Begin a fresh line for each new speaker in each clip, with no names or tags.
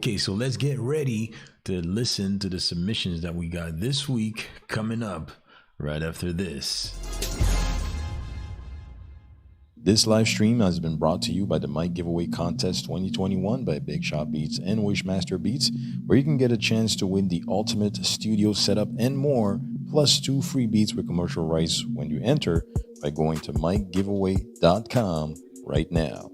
Okay, so let's get ready to listen to the submissions that we got this week coming up right after this. This live stream has been brought to you by the Mic Giveaway Contest 2021 by Big Shot Beats and Wishmaster Beats, where you can get a chance to win the ultimate studio setup and more, plus 2 free beats with commercial rights when you enter by going to micgiveaway.com right now.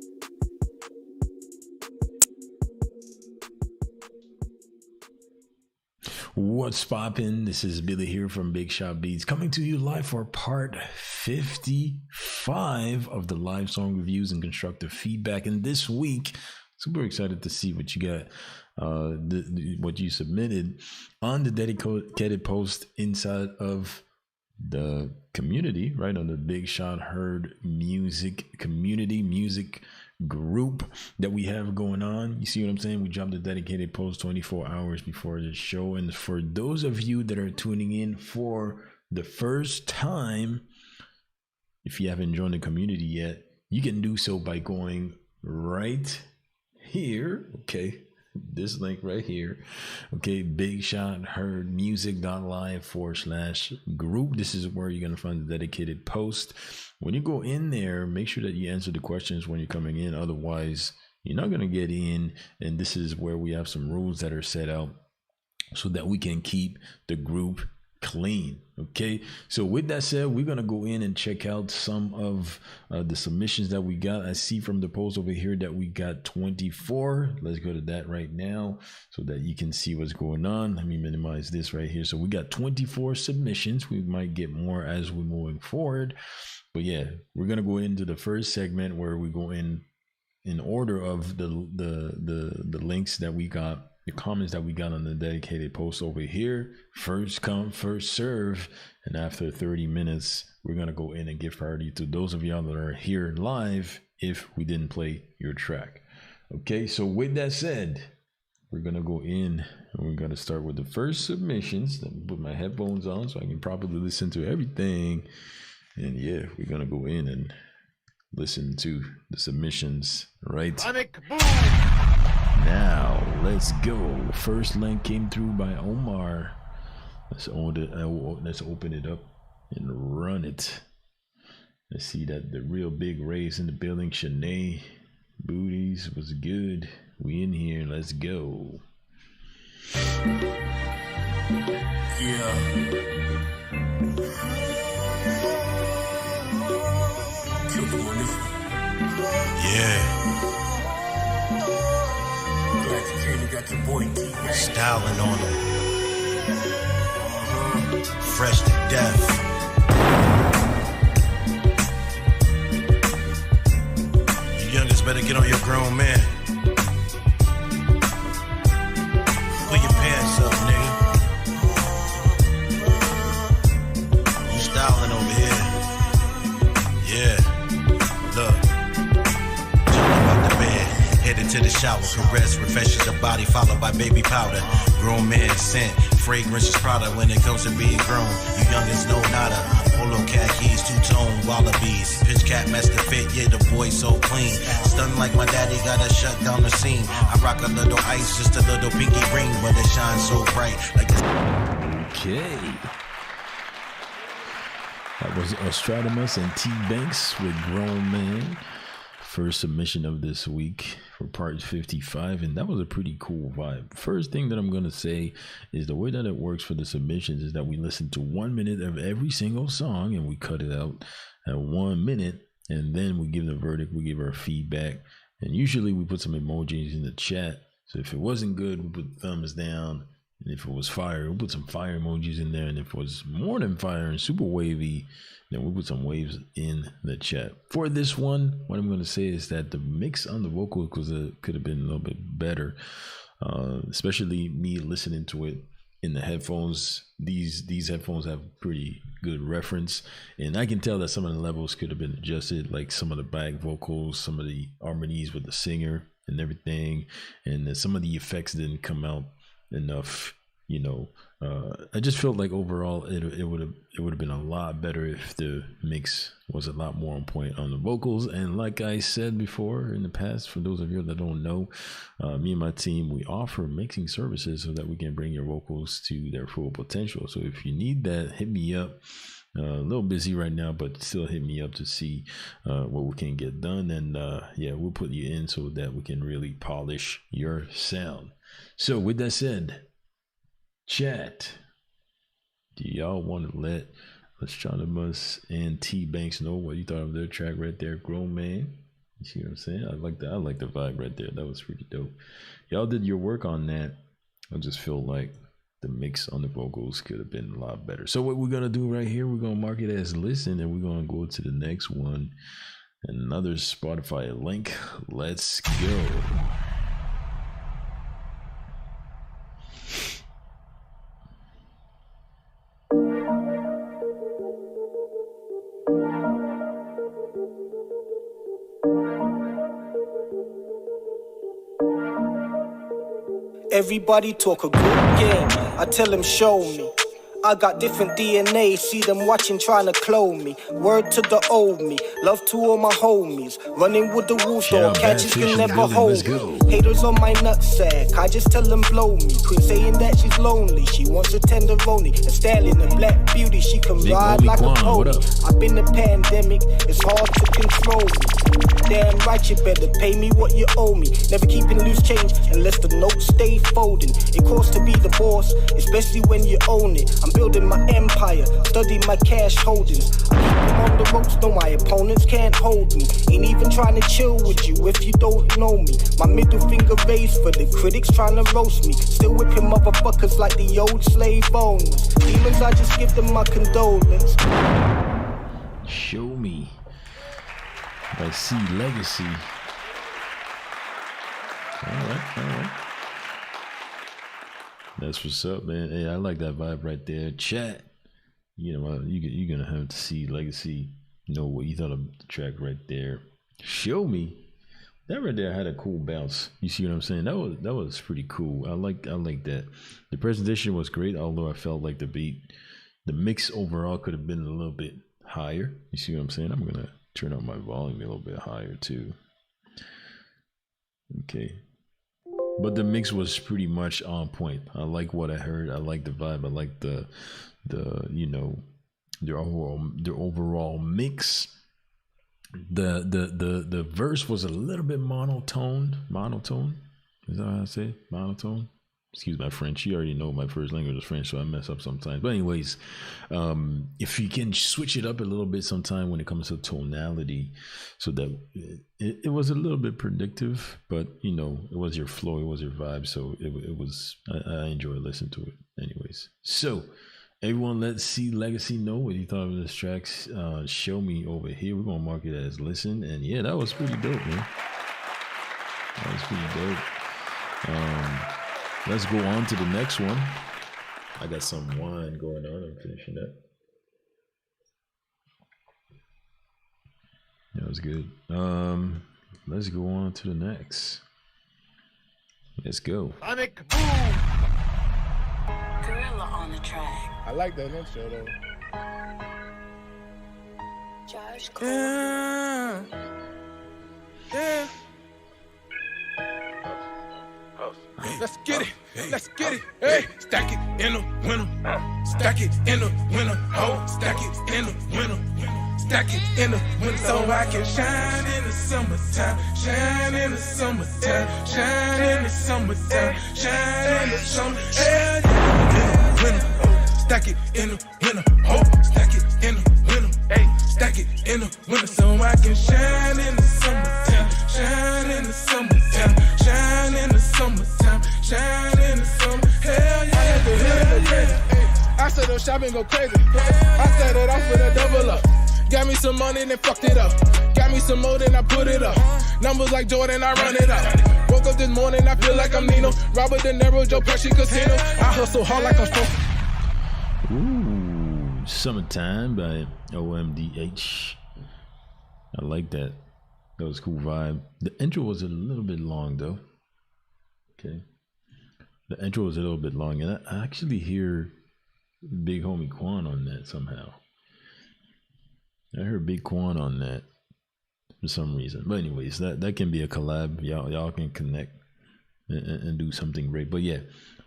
What's poppin'? This is Billy here from Big Shot Beats, coming to you live for part 55 of the live song reviews and constructive feedback. And this week, super excited to see what you got, what you submitted on the dedicated post inside of the community, right, on the Big Shot Heard music community, music group that we have going on. You see what I'm saying? We dropped a dedicated post 24 hours before the show. And for those of you that are tuning in for the first time, if you haven't joined the community yet, you can do so by going right here. Okay, this link right here. Okay, Big Shot Heard music.live/group. This is where you're going to find the dedicated post. When you go in there, make sure that you answer the questions when you're coming in. Otherwise, you're not going to get in. And this is where we have some rules that are set out so that we can keep the group clean. Okay, so with that said, we're going to go in and check out some of the submissions that we got. I see from the post over here that we got 24. Let's go to that right now so that you can see what's going on. Let me minimize this right here. So we got 24 submissions. We might get more as we're moving forward. But yeah, we're gonna go into the first segment where we go in order of the links that we got, the comments that we got on the dedicated post over here. First come, first serve, and after 30 minutes, we're gonna go in and give priority to those of y'all that are here live if we didn't play your track. Okay, so with that said, we're gonna go in and we're gonna start with the first submissions. Let me put my headphones on so I can properly listen to everything. And yeah, we're going to go in and listen to the submissions right now. Let's go. First link came through by Omar. Let's open it up and run it. Let's see that the real big Ray's in the building. Shanae Booties was good. We in here. Let's go.
Yeah. Yeah. Got your boy styling on him. Fresh to death. You youngest better get on your grown man. Put your pants up, nigga. You styling over here. Yeah. Look, jumping out the bed, headed to the shower, caress, refreshes the body, followed by baby powder. Grown man scent, fragrance is product when it comes to being grown. You youngins know nada. Polo khakis, two-tone wallabies, pitch cap, master fit, yeah, the boy so clean. Stunned like my daddy, gotta shut down the scene. I rock a little ice, just a little pinky ring, but it shines so bright like this.
Okay. That was Ostradamus and T Banks with Grown Man. First submission of this week for part 55, and that was a pretty cool vibe. First thing that I'm going to say is the way that it works for the submissions is that we listen to 1 minute of every single song and we cut it out at 1 minute, and then we give the verdict, we give our feedback, and usually we put some emojis in the chat. So if it wasn't good, we put thumbs down. And if it was fire, we'll put some fire emojis in there. And if it was more than fire and super wavy, then we'll put some waves in the chat. For this one, what I'm going to say is that the mix on the vocal could have been a little bit better, especially me listening to it in the headphones. These headphones have pretty good reference. And I can tell that some of the levels could have been adjusted, like some of the back vocals, some of the harmonies with the singer and everything. And some of the effects didn't come out enough you know, I just felt like overall it would have been a lot better if the mix was a lot more on point on the vocals. And like I said before in the past, for those of you that don't know, me and my team, we offer mixing services so that we can bring your vocals to their full potential. So if you need that, hit me up. A little busy right now, but still hit me up to see what we can get done. And yeah, we'll put you in so that we can really polish your sound. So with that said, chat, do y'all want to let Astronomus and T Banks know what you thought of their track right there, Grown Man? You see what I'm saying? I like that. I like the vibe right there. That was pretty dope. Y'all did your work on that. I just feel like the mix on the vocals could have been a lot better. So what we're gonna do right here, we're gonna mark it as listen, and we're gonna go to the next one. Another Spotify link. Let's go.
Everybody talk a good game, I tell them show me. I got different DNA, see them watching trying to clone me. Word to the old me, love to all my homies. Running with the wolf dog, catches can never hold me. Haters on my nutsack, I just tell them blow me. Quit saying that she's lonely, she wants a tenderoni. A stallion, a black beauty, she can ride like a pony. I've been a pandemic, it's hard to control me. Damn right, you better pay me what you owe me. Never keeping loose change unless the notes stay folding. It costs to be the boss, especially when you own it. I'm building my empire, study my cash holdings. I keep them on the ropes, no my opponents can't hold me. Ain't even trying to chill with you if you don't know me. My middle finger raised for the critics trying to roast me. Still whipping motherfuckers like the old slave owners. Demons, I just give them my condolence.
Show me. I see Legacy. All right. That's what's up, man. Hey, I like that vibe right there. Chat, you know, you're gonna have to see Legacy know what you thought of the track right there. Show me. That right there had a cool bounce. You see what I'm saying? That was pretty cool. I like that. The presentation was great, although I felt like the mix overall could have been a little bit higher. You see what I'm saying? I'm gonna turn up my volume a little bit higher too. Okay. But the mix was pretty much on point. I like what I heard. I like the vibe. I like the you know, their overall mix. The verse was a little bit monotone. Is that how I say? Monotone. Excuse my French. You already know my first language is French, so I mess up sometimes. But anyways, if you can switch it up a little bit sometime when it comes to tonality, so that it was a little bit predictive, but you know, it was your flow, it was your vibe, so it was. I enjoyed listening to it. Anyways, so everyone, let's see Legacy know what you thought of this track. Show me over here. We're gonna mark it as listen, and yeah, that was pretty dope, man. That was pretty dope. Let's go on to the next one. I got some wine going on. I'm finishing that. That was good. Let's go on to the next. Let's go.
Gorilla on the track.
I like that intro though.
Josh
Yeah. Let's get it. Let's get it. Hey, stack it in the winter. Stack it in the winter. Oh, stack it in the winter. Stack it in the winter so I can shine in the summertime. Shine in the summertime. Shine in the summertime. Shine in the summer. Hell yeah. Winter. Stack it in the winter. Oh, stack it in the winter. Hey, stack it in the winter so I can shine in the summertime. Shine in the summertime. Shine in the summertime. Shine in the summer. Hell yeah. I had to hit it crazy. I said the shopping go crazy. I set it off with a double up. Got me some money, then fucked it up. Got me some more, then I put it up. Numbers like Jordan, I run it up. Woke up this morning, I feel like I'm Nino. Robert De Niro, Joe Pesci Casino. I hustle hard like I'm supposed to.
Ooh, Summertime by OMDH. I like that. That was a cool vibe. The intro was a little bit long though. Okay. The intro was a little bit long, and I actually hear Big Homie Quan on that somehow. I heard Big Quan on that for some reason. But anyways, that can be a collab. Y'all can connect and do something great. But yeah,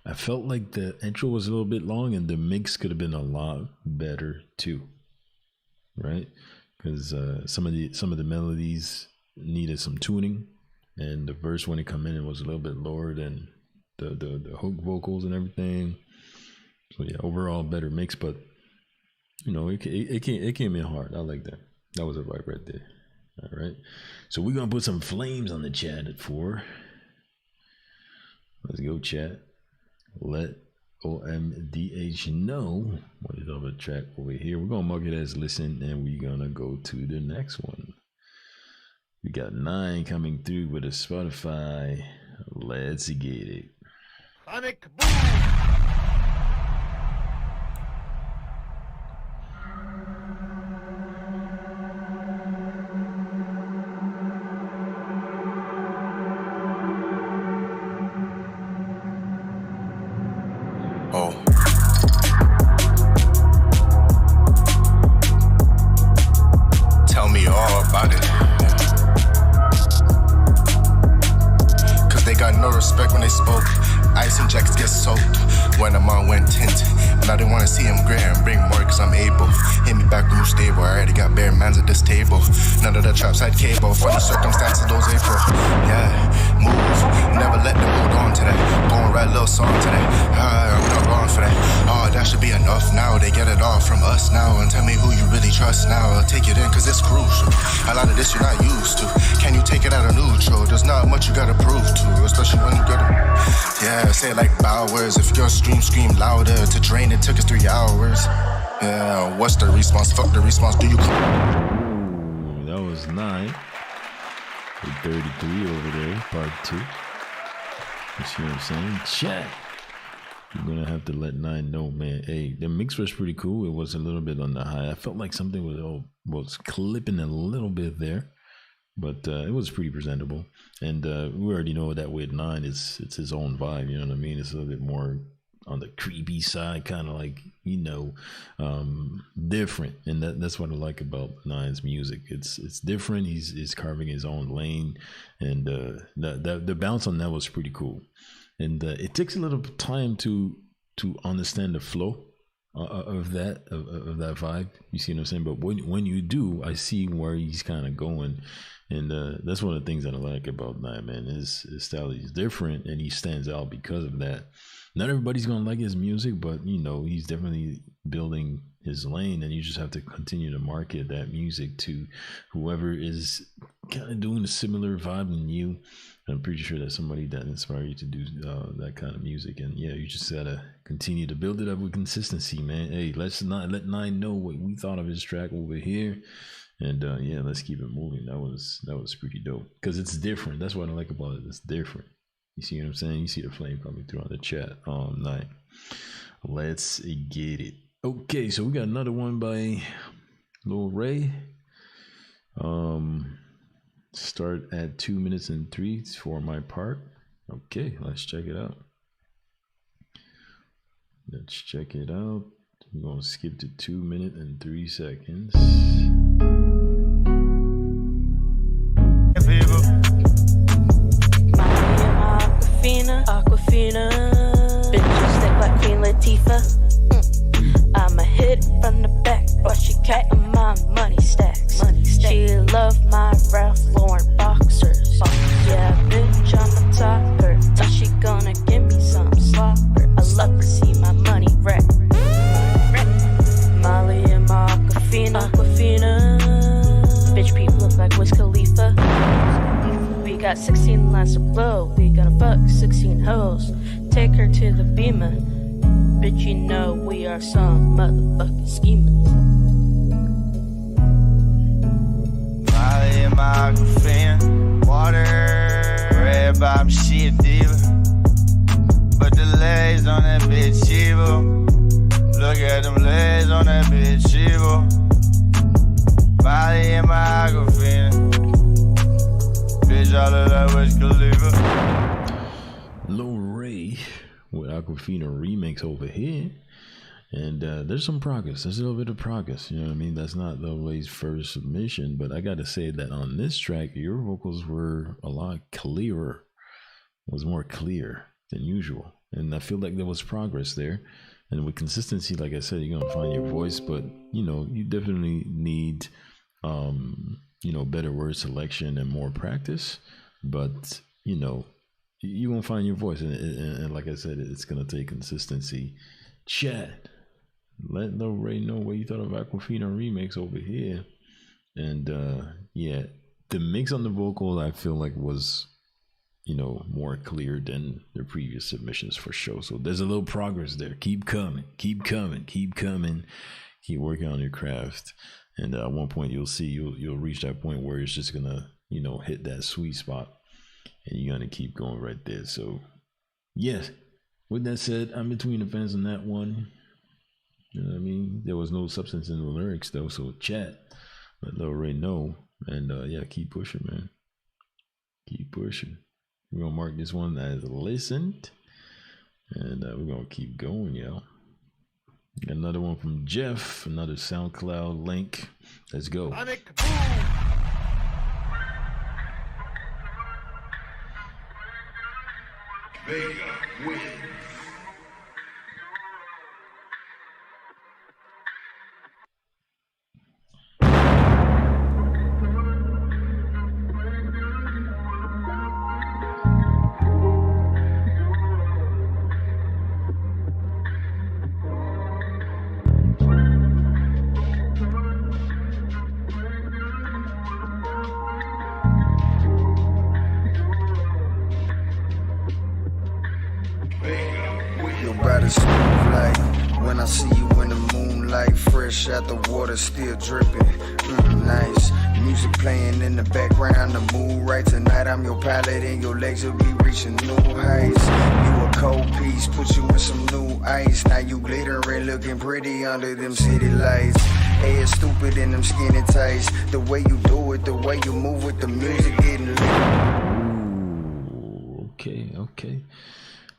I felt like the intro was a little bit long, and the mix could have been a lot better too, right? Because some of the melodies needed some tuning, and the verse when it come in, it was a little bit lower than the hook vocals and everything. So yeah, overall better mix, but you know, it came in hard. I like that. That was a vibe right there. All right, so we're gonna put some flames on the chat at 4. Let's go, chat. Let OMDH know what is on the track over here. We're gonna mark it as listen, and we're gonna go to the next one. We got 9 coming through with a Spotify. Let's get it.
Sonic boom.
Oh. Tell me all about it. Cause they got no respect when they spoke. Ice and jackets get soaked when I'm on went tint. And I didn't wanna see him grit and bring more cause I'm able. Hit me back when you stable. I already got bare mans at this table. None of the traps had cable. Funny circumstances, those April. Yeah, move. Never let them hold on to that. Go and write a little song today. I'm not wrong for that. Oh, that should be enough now. They get it all from us now. And tell me who you really trust now. I'll take it in cause it's crucial. A lot of this you're not used to. Can you take it out of neutral? There's not much you gotta prove to. Especially when you gotta, yeah, say it like Bowers. If your stream scream louder, to drain it took us 3 hours. Yeah, what's the response? Fuck the response. Do you?
Ooh, that was 9. 33 over there, part 2. You see what I'm saying? Chat. You're gonna have to let 9 know, man. Hey, the mix was pretty cool. It was a little bit on the high. I felt like something was clipping a little bit there, but it was pretty presentable. And we already know that with 9, it's his own vibe. You know what I mean? It's a little bit more on the creepy side, kind of like, you know, different. And that's what I like about 9's music. It's different. He's carving his own lane, and the bounce on that was pretty cool. And it takes a little time to understand the flow of that vibe. You see what I'm saying? But when you do, I see where he's kind of going. And that's one of the things that I like about 9, man. His style is different, and he stands out because of that. Not everybody's gonna like his music, but you know, he's definitely building his lane, and you just have to continue to market that music to whoever is kind of doing a similar vibe than you. I'm pretty sure that's somebody that inspired you to do that kind of music. And yeah, you just gotta continue to build it up with consistency, man. Hey, let's not let 9 know what we thought of his track over here. And yeah, let's keep it moving. That was pretty dope because it's different. That's what I like about it. It's different. You see what I'm saying? You see the flame coming through on the chat all night. Let's get it. Okay, so we got another one by Lil Ray. Start at 2 minutes and 3 for my part. Okay, let's check it out. Let's check it out. We're gonna skip to 2 minutes and 3 seconds.
Aquafina, bitches thick like Queen Latifah. I'm a hit from the back, but she counting my money stacks. She love my Ralph Lauren boxers. Yeah, bitch, I'm a topper. Now she gonna give me some slopper. I love to see my money wreck. Molly and my Aquafina. Bitch, people look like Wiz Khalifa. We got 16 lines to blow. We gonna fuck 16 hoes. Take her to the Beamer. Bitch, you know we are some motherfucking schemers.
Molly in my Aquafina. Water. Red bottom, she a diva. But the legs on that bitch evil. Look at them legs on that bitch evil. Molly in my Aquafina. Bitch, all of that Wiz Khalifa.
Lil Ray with Aquafina remix over here. And there's some progress. There's a little bit of progress. You know what I mean? That's not the Way's first submission, but I got to say that on this track, your vocals were a lot clearer, was more clear than usual. And I feel like there was progress there. And with consistency, like I said, you're going to find your voice, but, you know, you definitely need, you know, better word selection and more practice. But, you know, you won't find your voice. And like I said, it's going to take consistency. Chat. Let Lil Ray know what you thought of Aquafina remix over here. And yeah, the mix on the vocal I feel like was, you know, more clear than the previous submissions for sure. So there's a little progress there. Keep coming, keep coming, keep coming. Keep working on your craft. And at one point you'll see you'll reach that point where it's just gonna, you know, hit that sweet spot. And you're gonna keep going right there. So yes. With that said, I'm between the fence on that one. You know what I mean? There was no substance in the lyrics though, so chat. Let Lil Ray know. And yeah, keep pushing, man. Keep pushing. We're gonna mark this one as listened. And we're gonna keep going, y'all. Got another one from Jeff, another SoundCloud link. Let's go.
Vega wins.
Out the water still dripping, nice music playing in the background. The mood right tonight. I'm your pilot and your legs will be reaching new heights. You a cold piece, put you in some new ice. Now you glittering, looking pretty under them city lights. Hey, it's stupid in them skinny tights. The way you do it, the way you move with the music getting lit.
Ooh, okay,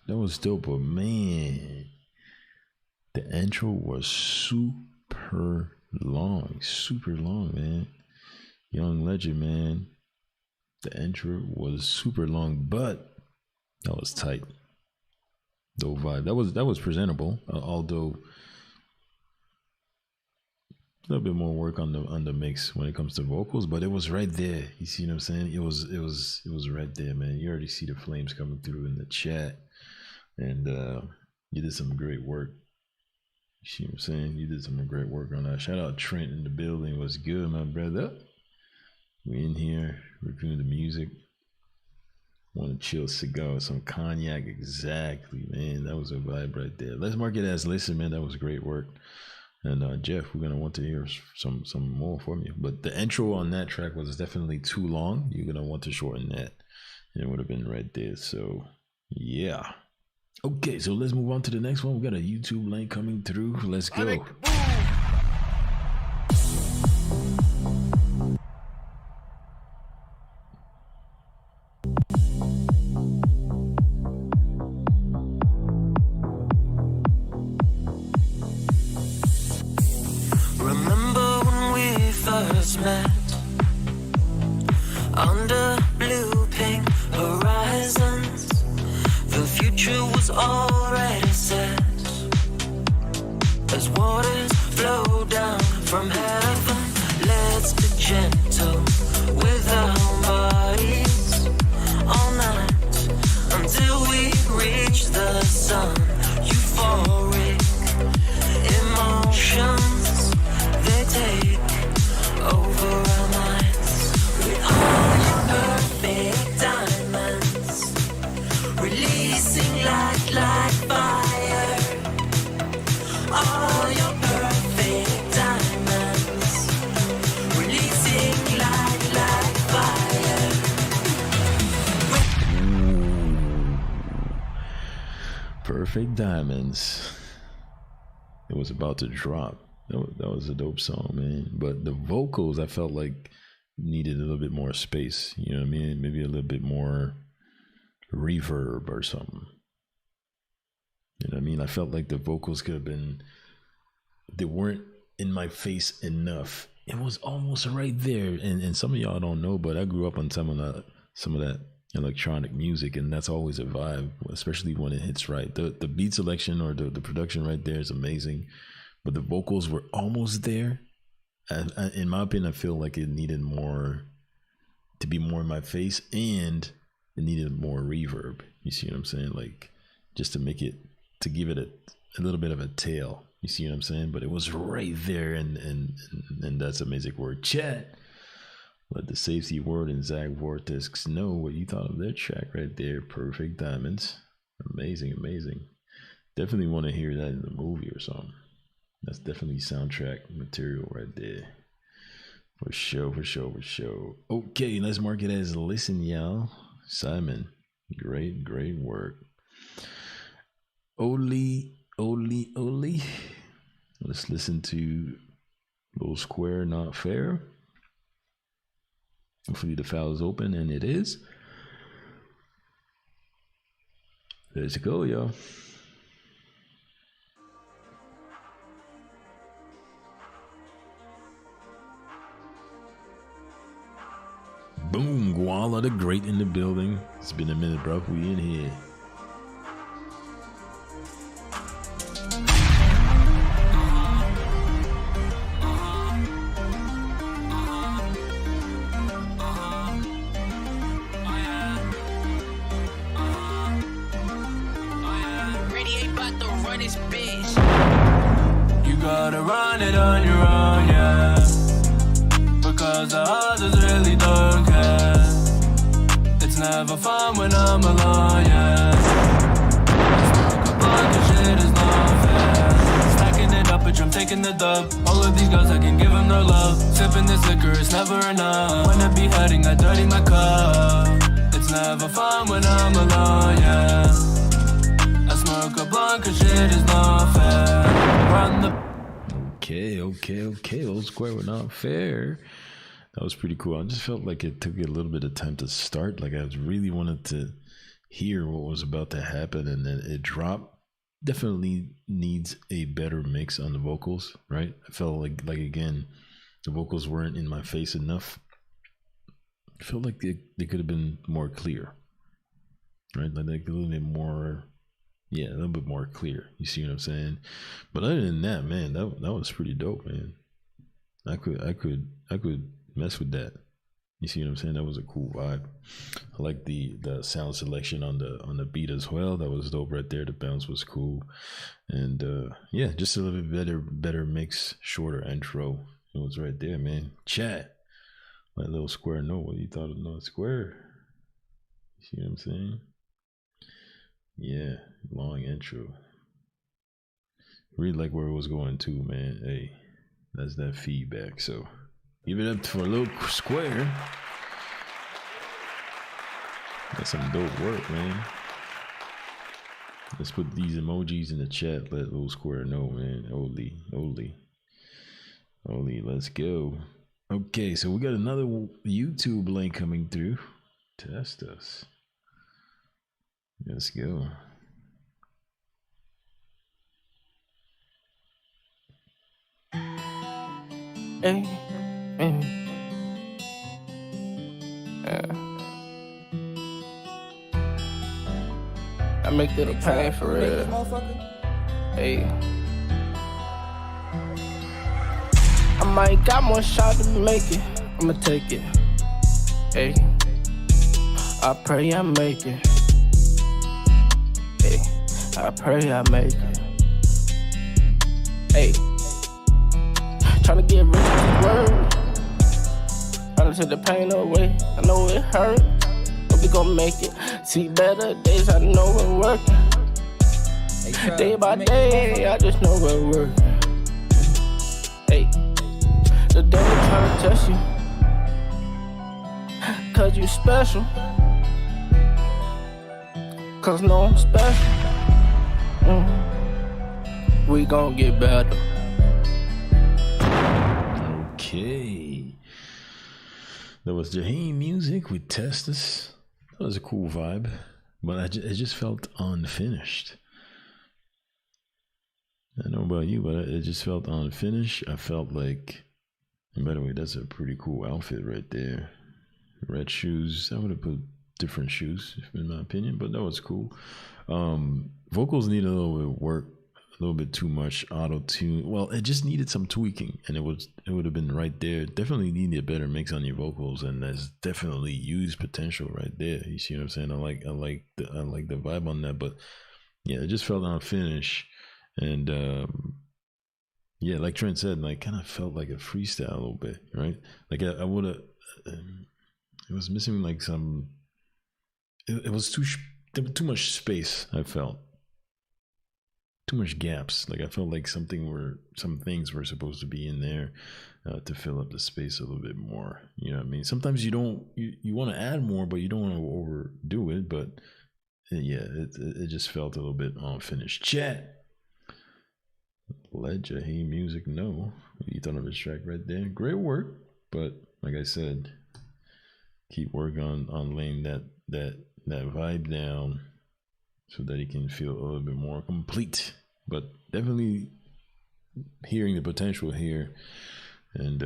that was dope, but man, the intro was super long, man. Young Legend, man. The intro was super long, but that was tight. Dope vibe. That was presentable, although a little bit more work on the mix when it comes to vocals, but it was right there. You see what I'm saying? It was right there, man. You already see the flames coming through in the chat, and you did some great work. You see what I'm saying? You did some great work on that. Shout out Trent in the building. What's good, my brother? We in here reviewing the music. Want to chill cigar with some cognac. Exactly, man. That was a vibe right there. Let's mark it as listen, man. That was great work. And Jeff, we're gonna want to hear some more from you. But the intro on that track was definitely too long. You're gonna want to shorten that. And it would have been right there. So yeah. Okay, so let's move on to the next one. We got a YouTube link coming through. Let's go.
Remember when we first met under blue pink horizons? The future was already set as waters flow down from heaven. Let's be gentle with our bodies all night until we reach the sun. Euphoric emotions, they take over our minds. With all your perfect diamonds, releasing light like fire. All your perfect diamonds, releasing light like fire.
Perfect Diamonds. It was about to drop. That was a dope song, man. But the vocals, I felt like needed a little bit more space. You know what I mean? Maybe a little bit more reverb or something. You know what I mean? I felt like the vocals could have been, they weren't in my face enough. It was almost right there. And some of y'all don't know, but I grew up on some of that electronic music, and that's always a vibe, especially when it hits right. The beat selection or the production right there is amazing, but the vocals were almost there. In my opinion, I feel like it needed more to be more in my face, and it needed more reverb. You see what I'm saying? Like, just to make it, to give it a little bit of a tail. You see what I'm saying? But it was right there, and that's a music word. Chat. Let the safety word and Zach Vortex know what you thought of their track right there. Perfect Diamonds. Amazing, amazing. Definitely want to hear that in the movie or something. That's definitely soundtrack material right there. For sure, for sure, for sure. Okay, let's mark it as listen, y'all. Simon, great work. Oli. Let's listen to Little Square, Not Fair. Hopefully the file is open, and it is. Let's go, y'all. Boom, Guala the Great in the building. It's been a minute, bro. We in here.
You gotta run it on your own, yeah. Because the others really don't care. It's never fun when I'm alone, yeah. Smoke a blunt, this shit is not fair. Stacking it up, bitch, I'm taking the dub. All of these girls, I can give them no love. Sipping this liquor, it's never enough. When I be hurting, I dirty my cup. It's never fun when I'm alone, yeah. I smoke a blunt, cause shit is not fair. Run the...
Okay. Little Square were Not Fair. That was pretty cool. I just felt like it took a little bit of time to start. Like I really wanted to hear what was about to happen, and then it dropped. Definitely needs a better mix on the vocals, right? I felt like again, the vocals weren't in my face enough. I felt like they could have been more clear, right? Like a little bit more. Yeah, a little bit more clear. You see what I'm saying? But other than that, man, that was pretty dope, man. I could mess with that. You see what I'm saying? That was a cool vibe. I like the sound selection on the beat as well. That was dope right there. The bounce was cool, and yeah, just a little bit better mix, shorter intro. It was right there, man. Chat. Let Little Square know what you thought of Little Square. You see what I'm saying? Yeah, long intro. Really like where it was going too, man. Hey, that's that feedback. So give it up for Little Square. That's some dope work, man. Let's put these emojis in the chat. Let Little Square know, man. Oli, let's go. Okay, so we got another YouTube link coming through. Test us. Let's go.
Hey. I make it a pain for real. Hey. I might got one shot to make it. I'ma take it. Hey. I pray I make it. Hey. I pray I make it. Hey. Tryna get rich with the word. Tryna take the pain away. I know it hurt, but we gon' make it. See better days, I know we're working. Day by day, I just know we're working. Hey, the devil tryna test you, cause you special. Cause no, I'm special. We gon' get better.
Okay. That was Jaheim Music with Testis. That was a cool vibe, but it just felt unfinished. I don't know about you, but it just felt unfinished. I felt like, and by the way, that's a pretty cool outfit right there. Red shoes. I would have put different shoes, in my opinion, but that was cool. Vocals need a little bit of work, a little bit too much auto tune. Well, it just needed some tweaking, and it would have been right there. Definitely needed a better mix on your vocals, and there's definitely used potential right there. You see what I'm saying? I like the vibe on that, but yeah, it just felt unfinished. And yeah, like Trent said, like kind of felt like a freestyle a little bit, right? Like I would have. It was missing like some. It was there was too much space. I felt too much gaps. Like I felt like some things were supposed to be in there to fill up the space a little bit more. You know what I mean? Sometimes you want to add more, but you don't want to overdo it. But yeah, it just felt a little bit unfinished. Chat. Ledger, hey music, no. You thought of this track right there. Great work, but like I said, keep working on laying that vibe down so that it can feel a little bit more complete. But definitely hearing the potential here, and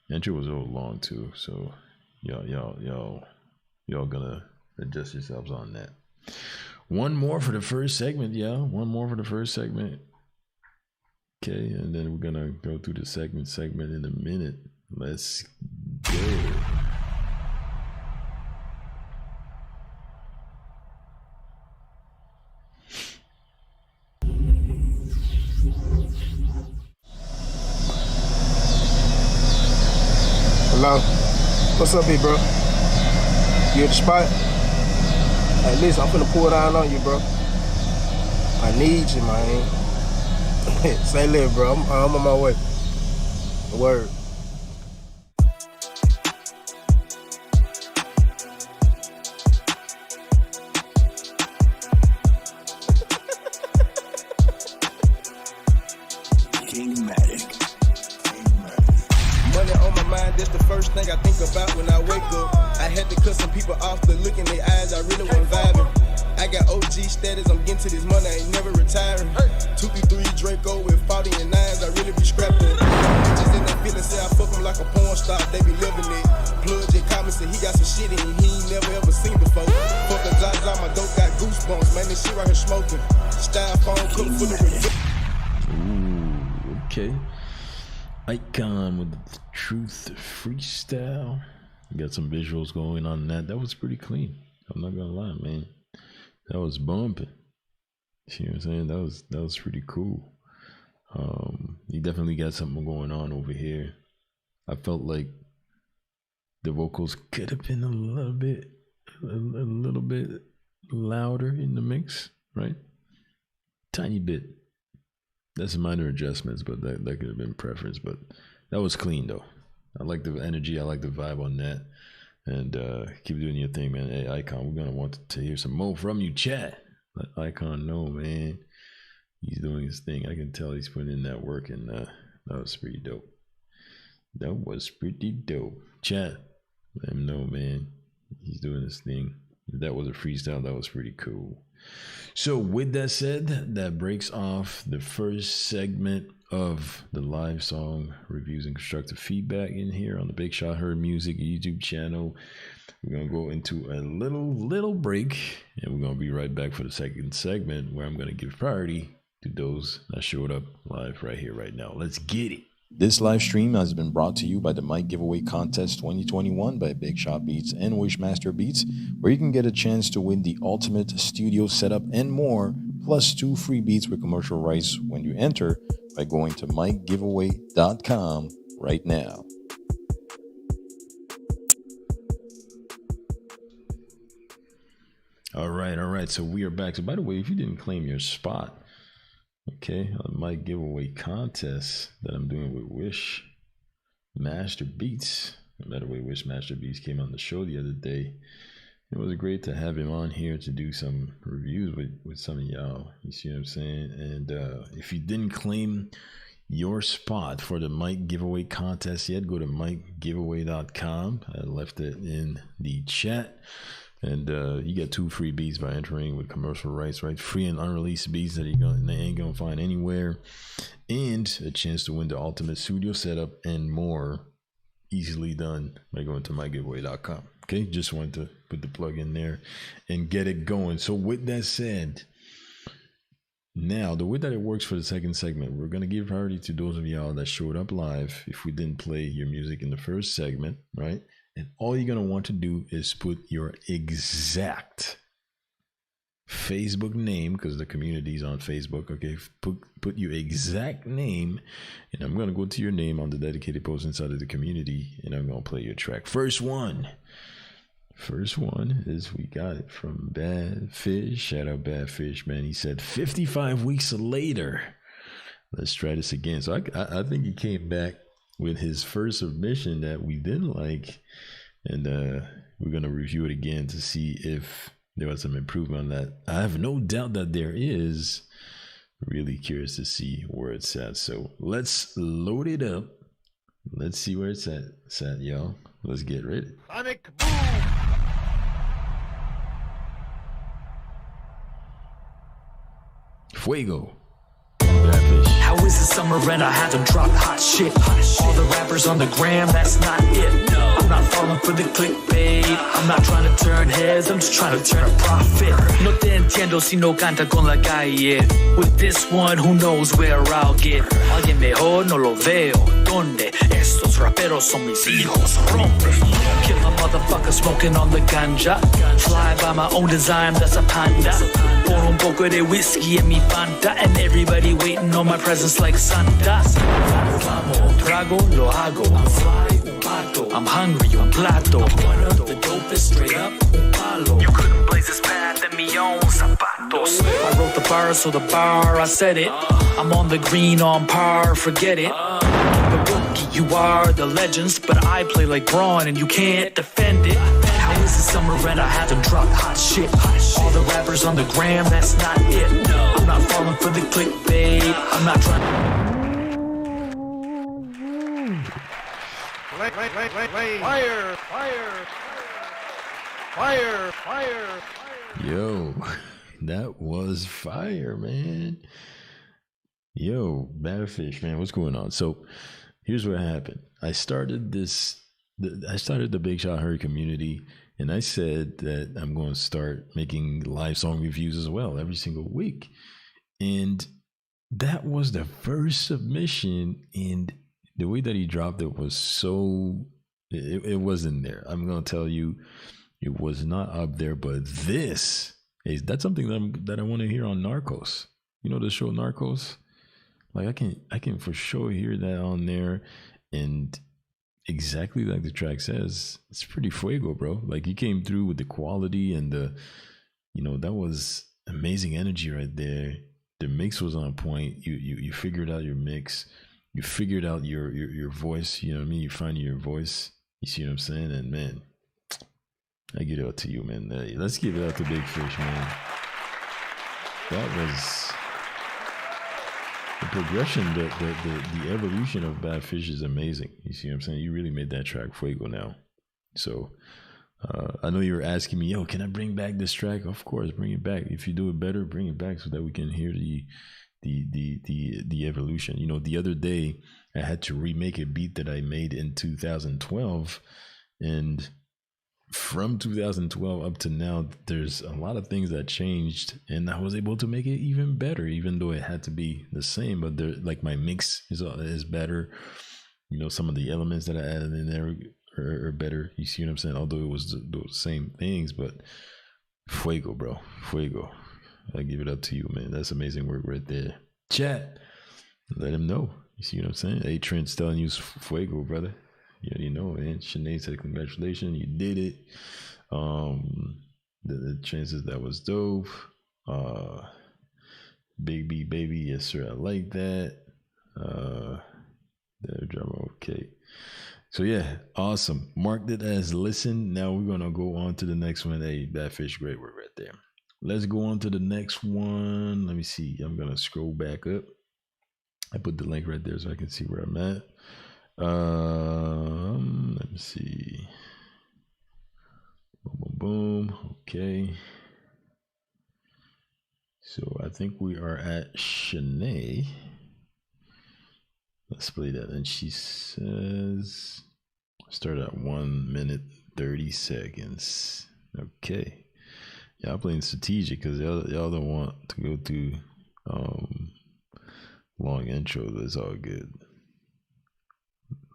intro was a little long too, so y'all gonna adjust yourselves on that. One more for the first segment, y'all. One more for the first segment. Okay, and then we're gonna go through the segment in a minute. Let's go.
Hello? What's up, big bro? You at the spot? Hey, listen, I'm finna pull down on you, bro. I need you, man. Say live, bro. I'm on my way. Word.
Money on my mind, that's the first thing I think about when I wake up. I had to cut some people off, but look in their eyes, I really wasn't vibing. I got OG status, I'm getting to this money, I ain't never retiring. 2P3 Draco with 40 and 9s, I really be scrapping. Just in that feeling, say I fuck him like a porn star, they be living it. Plug just called me, said he got some shit in him, he ain't never ever seen before. Fuck a Zaza, my dope got goosebumps, man, this shit right here smoking. Styrofoam, cook full of revenge.
Ooh, okay. Icon with the Truth freestyle. You got some visuals going on that. That was pretty clean. I'm not gonna lie, man. That was bumping. You know what I'm saying? That was pretty cool. You definitely got something going on over here. I felt like the vocals could have been a little bit louder in the mix, right? Tiny bit. That's minor adjustments, but that could have been preference. But that was clean though. I like the energy. I like the vibe on that. And keep doing your thing, man. Hey, Icon, we're gonna want to hear some more from you, chat. Let Icon know, man. He's doing his thing. I can tell he's putting in that work, and that was pretty dope. That was pretty dope. Chat, let him know, man. He's doing his thing. If that was a freestyle, that was pretty cool. So with that said, that breaks off the first segment of the live song reviews and constructive feedback in here on the Big Shot Heard Music YouTube channel. We're gonna go into a little break, and we're gonna be right back for the second segment, where I'm gonna give priority to those that showed up live right here, right now. Let's get it.
This live stream has been brought to you by the Mic Giveaway Contest 2021 by Big Shot Beats and Wishmaster Beats, where you can get a chance to win the ultimate studio setup and more, plus 2 free beats with commercial rights when you enter by going to micgiveaway.com right now.
All right. So we are back. So by the way, if you didn't claim your spot, okay, on the Mic Giveaway contest that I'm doing with Wish Master Beats. By the way, Wish Master Beats came on the show the other day. It was great to have him on here to do some reviews with some of y'all. You see what I'm saying? And if you didn't claim your spot for the Mic Giveaway contest yet, go to micgiveaway.com. I left it in the chat. And you get 2 free beats by entering with commercial rights, right? Free and unreleased beats that they ain't gonna find anywhere, and a chance to win the ultimate studio setup and more, easily done by going to mygiveaway.com. Okay, just wanted to put the plug in there and get it going. So with that said, now the way that it works for the second segment, we're gonna give priority to those of y'all that showed up live if we didn't play your music in the first segment, right? And all you're going to want to do is put your exact Facebook name, because the community is on Facebook. Okay, put your exact name, and I'm going to go to your name on the dedicated post inside of the community, and I'm going to play your track. First one is, we got it from Bad Fish. Shout out Bad Fish, man. He said 55 weeks later. Let's try this again. So I think he came back with his first submission that we didn't like, and we're gonna review it again to see if there was some improvement on that. I have no doubt that there is. Really curious to see where it's at. So let's load it up. Let's see where it's at, y'all. Let's get ready.
Sonic Boom!
Fuego.
How is it summer and I haven't dropped hot shit? All the rappers on the gram, that's not it. I'm not falling for the clickbait. I'm not trying to turn heads, I'm just trying to turn a profit. No te entiendo si no canta con la calle. With this one, who knows where I'll get. Alguien mejor no lo veo. ¿Dónde? Estos raperos son mis hijos. Rompe. Kill a motherfucker smoking on the ganja. Fly by my own design, that's a panda. Por un poco de whiskey en mi Fanta, and everybody waiting on my presence like Santa. Vamos, trago, lo hago. I'm fly, un pato. I'm hungry, un plato. I'm one of the dopest, straight up, un palo. You couldn't blaze this path in me own zapatos. I wrote the bar, so the bar, I said it. I'm on the green, on par, forget it. I'm the rookie, you are the legends, but I play like Braun and you can't defend it. How is it summer and I haven't dropped hot shit? All the rappers on the gram, that's not it. I'm not falling for the clickbait. I'm not trying.
Fire.
Yo, that was fire, man. Yo, Bad Fish, man, what's going on? So here's what happened. I started the Big Shot Hurry community, and I said that I'm going to start making live song reviews as well every single week. And that was the first submission, and the way that he dropped it was so, it wasn't there. I'm going to tell you, it was not up there, but this is, that's something that I want to hear on Narcos. You know the show Narcos? Like I can for sure hear that on there, and exactly like the track says, it's pretty fuego, bro. Like he came through with the quality and the, that was amazing energy right there. The mix was on point. You figured out your mix. You figured out your voice. You know what I mean? You find your voice. You see what I'm saying? And man, I give it out to you, man. Let's give it out to Big Fish, man. That was the progression, the evolution of Bad Fish is amazing. You see what I'm saying? You really made that track fuego now. So I know you were asking me, yo, can I bring back this track? Of course, bring it back. If you do it better, bring it back so that we can hear the evolution. The other day I had to remake a beat that I made in 2012, and from 2012 up to now, there's a lot of things that changed, and I was able to make it even better, even though it had to be the same. But like my mix is better. Some of the elements that I added in there are better. You see what I'm saying? Although it was those same things, but fuego, bro, fuego. I give it up to you, man. That's amazing work right there. Chat, let him know. You see what I'm saying? Hey, Trent's telling you fuego, brother. You know, man. Sinead said, congratulations, you did it. The chances, that was dope. Big B baby, yes sir, I like that. The drama, okay. So yeah, awesome. Marked it as listen. Now we're gonna go on to the next one. Hey, Bad Fish, great work right there. Let's go on to the next one. Let me see. I'm gonna scroll back up. I put the link right there so I can see where I'm at. Let me see. Boom, boom, boom. Okay. So I think we are at Shanae. Let's play that. And she says, start at 1 minute 30 seconds. Okay. Y'all playing strategic because y'all don't want to go through long intro. That's all good.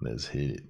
Let's hit it.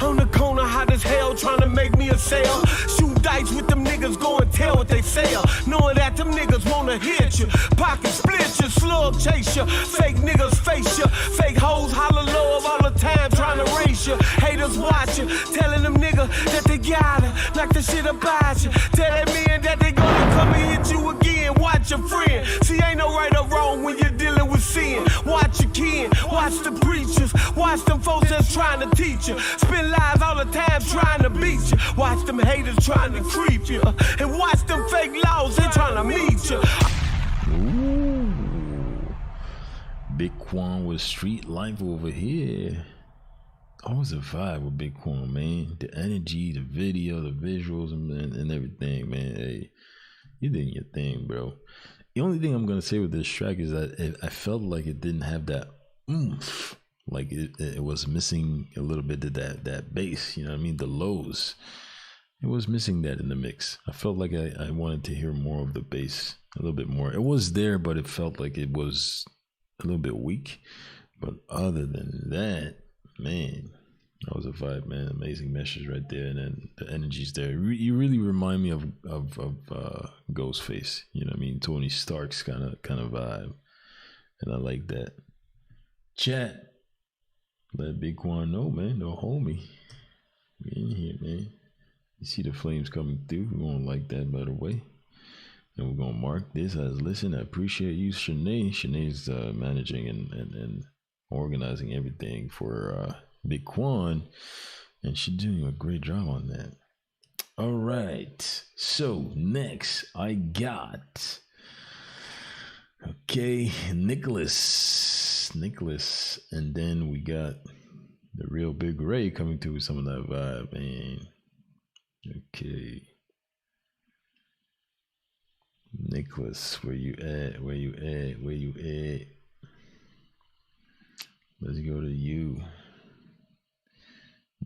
On the corner, hot as hell, trying to make me a sale. Shoot dice with them niggas, go and tell what they sell. Knowing that them niggas wanna hit you, pocket split you, slug chase you, fake niggas face you, fake hoes holler love all the time, trying to race you. Haters watching, telling them niggas that they gotta knock the shit about you. Tell that man that they gonna come and hit you again. Watch your friend. See, ain't no right or wrong when you're dealing with sin. Watch your kin, watch the preachers, watch them folks that's trying to teach you. Spend lies all the time trying to beat you. Watch them haters trying to creep you. And watch them fake laws, they trying to meet you.
Ooh. Big Quan with Street Life over here. Always a vibe with Big Quan, man. The energy, the video, the visuals, and everything, man. Hey, you doing your thing, bro. The only thing I'm gonna say with this track is that I felt like it didn't have that oomph. Like it was missing a little bit of that bass, you know what I mean? The lows. It was missing that in the mix. I felt like I wanted to hear more of the bass, a little bit more. It was there, but it felt like it was a little bit weak. But other than that, man, that was a vibe, man. Amazing message right there, and then the energy's there. You really remind me of Ghostface. You know what I mean? Tony Stark's kind of vibe, and I like that. Chat. Let Big Quan know, man. Don't hold me. We in here, man. You see the flames coming through. We're gonna like that, by the way. And we're gonna mark this as listen. I appreciate you, Shanae. Shanae's managing and organizing everything for Big Quan, and she's doing a great job on that. All right. So next, I got Nicholas, and then we got the real Big Ray coming through with some of that vibe, man. Okay, Nicholas, where you at? Let's go to you,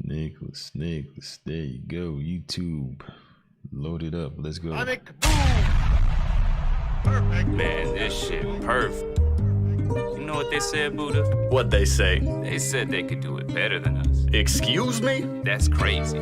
Nicholas. There you go. YouTube, load it up. Let's go.
Perfect. Man, this shit perfect. You know what they said, Buddha?
What they say?
They said they could do it better than us.
Excuse me?
That's crazy.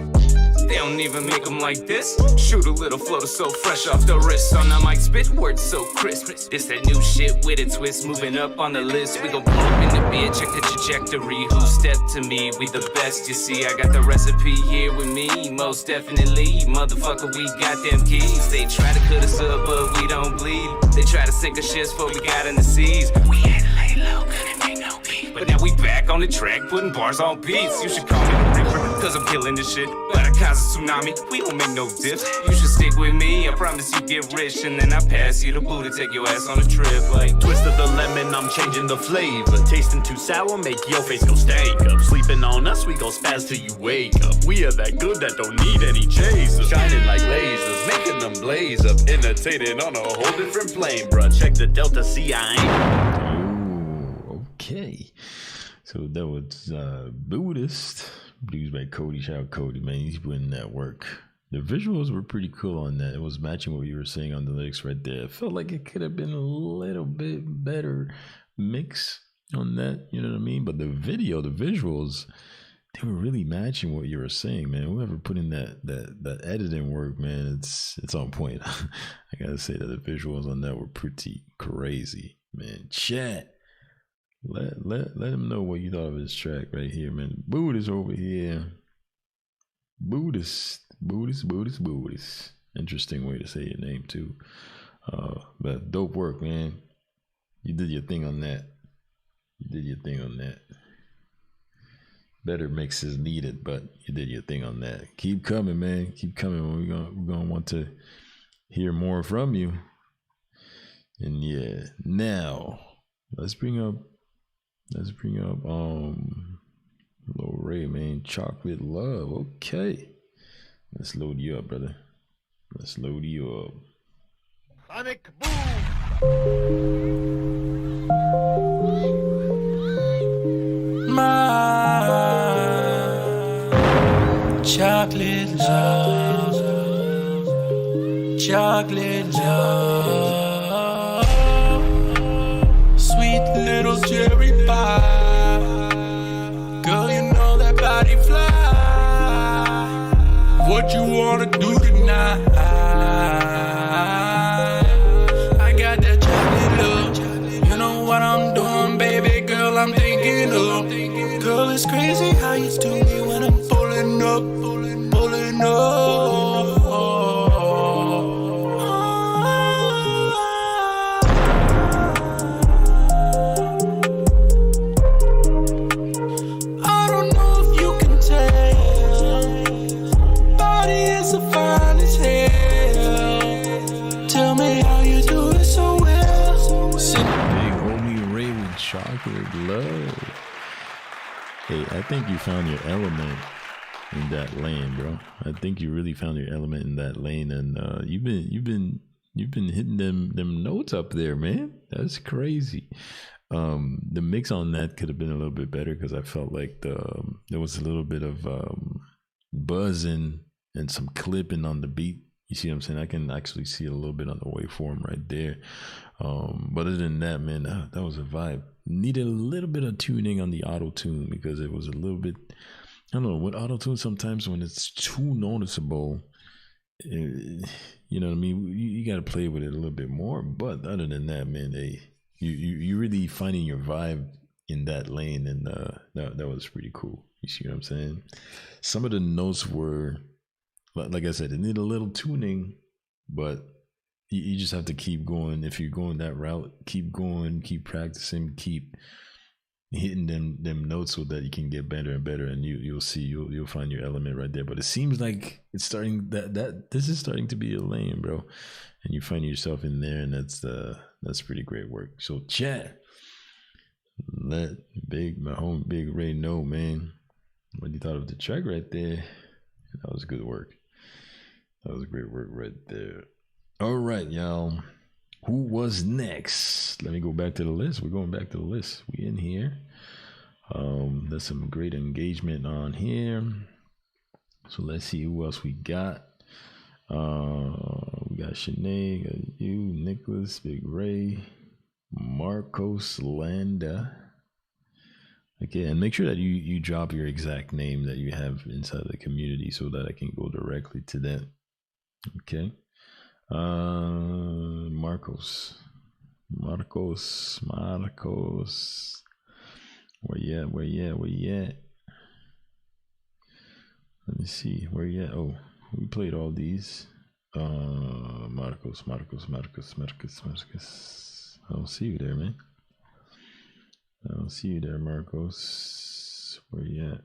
They don't even make them like this. Shoot a little flow so fresh off the wrist. On the mic, spit words so crisp. This that new shit with a twist. Moving up on the list. We gon' pull up in the beer, check the trajectory. Who stepped to me? We the best, you see. I got the recipe here with me. Most definitely. Motherfucker, we got them keys. They try to cut us up, but we don't bleed. They try to sink us shit before we got in the seas. We had to lay low, couldn't make no beat. But now we back on the track, putting bars on beats. You should call me the Reaper, cause I'm killing this shit. But I cause a tsunami, we don't make no dips. You should stick with me, I promise you get rich. And then I pass you the blue to take your ass on a trip. Like
twist of the lemon, I'm changing the flavor. Tasting too sour, make your face go stank up. Sleeping on us, we go spaz till you wake up. We are that good that don't need any chaser. Shining like lasers, making them blaze up. Entertaining on a whole different plane, bruh. Check the Delta C, I ain't.
Okay, so that was Buddhist, produced by Cody. Shout out Cody, man, he's putting that work. The visuals were pretty cool on that. It was matching what you were saying on the lyrics right there. It felt like it could have been a little bit better mix on that, you know what I mean? But the video, the visuals, they were really matching what you were saying, man. Whoever put in that editing work, man, it's on point. I gotta say that the visuals on that were pretty crazy, man. Chat. Let him know what you thought of this track right here, man. Boot is over here Buddhist. Interesting way to say your name too. But dope work, man. You did your thing on that. Better mixes needed, but you did your thing on that. Keep coming, man. Keep coming. We're gonna want to hear more from you. And yeah, now let's bring up Lil Ray, man. Chocolate Love. Okay. Let's load you up, brother. Let's load you up.
Sonic Boom.
Chocolate love, chocolate love, sweet little cherry pie. Girl, you know that body fly. What you wanna do tonight? I got that chocolate love. You know what I'm doing, baby girl, I'm thinking of. Girl, it's crazy how you do me when I'm pulling up.
Hey, I think you found your element in that lane, bro. I think you really found your element in that lane, and you've been hitting them notes up there, man. That's crazy. The mix on that could have been a little bit better because I felt like there was a little bit of buzzing and some clipping on the beat. You see what I'm saying? I can actually see it a little bit on the waveform right there. But other than that, man, that was a vibe. Needed a little bit of tuning on the auto tune because it was a little bit, I don't know, with auto tune sometimes when it's too noticeable, you know what I mean? You got to play with it a little bit more. But other than that, man, you really finding your vibe in that lane, and that was pretty cool. You see what I'm saying? Some of the notes were, like I said, it needed a little tuning, but you just have to keep going. If you're going that route, keep going, keep practicing, keep hitting them notes so that you can get better and better, and you'll see you'll find your element right there. But it seems like it's starting that this is starting to be a lane, bro, and you find yourself in there, and that's pretty great work. So chat, let my home Big Ray know, man, what you thought of the track right there. That was good work. That was great work right there. All right, y'all. Who was next? Let me go back to the list. We're going back to the list. We in here. There's some great engagement on here. So let's see who else we got. We got Shanae, got you, Nicholas, Big Ray, Marcos Landa. Okay, and make sure that you drop your exact name that you have inside the community so that I can go directly to that. Okay. Marcos. Where you at? Let me see. Where you at? Oh, we played all these. Marcos. I don't see you there, man. I don't see you there, Marcos. Where you at?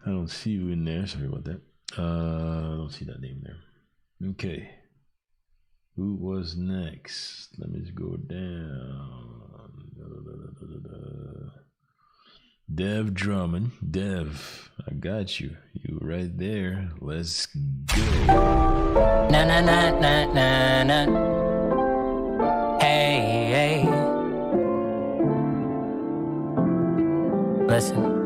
I don't see you in there. Sorry about that. I don't see that name there. Okay. Who was next? Let me just go down. Dev Drummond. Dev, I got you. You right there. Let's go.
Na na na na na na. Hey, hey. Listen.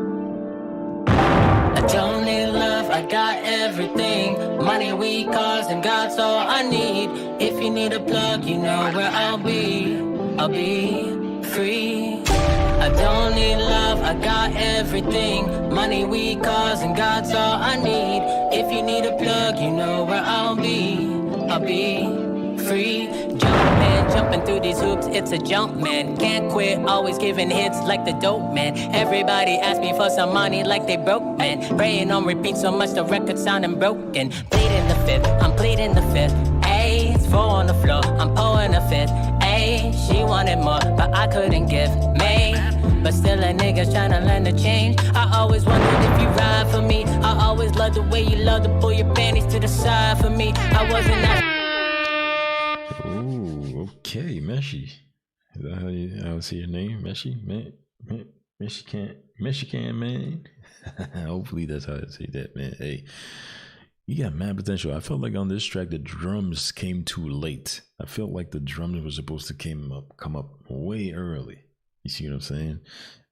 I don't need love, I got everything. Money, weed, cars, and God's all I need. If you need a plug, you know where I'll be. I'll be free. I don't need love, I got everything. Money, weed, cars, and God's all I need. If you need a plug, you know where I'll be. I'll be free. Jumping, jumping through these hoops, it's a jump, man. Can't quit, always giving hits like the dope, man. Everybody ask me for some money like they broke, man. Praying on repeat so much the record sounding broken. Pleading the fifth, I'm pleading the fifth. Ayy, it's 4 on the floor, I'm pouring a fifth. Ayy, she wanted more, but I couldn't give me. But still a nigga's tryna learn to change. I always wondered if you ride for me. I always loved the way you love to pull your panties to the side for me. I wasn't that.
Ooh, okay, Meshi. Is that how I say your name? Meshi? Mexican, man. Hopefully that's how I say that, man. Hey, you got mad potential. I felt like on this track the drums came too late. I felt like the drums were supposed to come up way early. You see what I'm saying?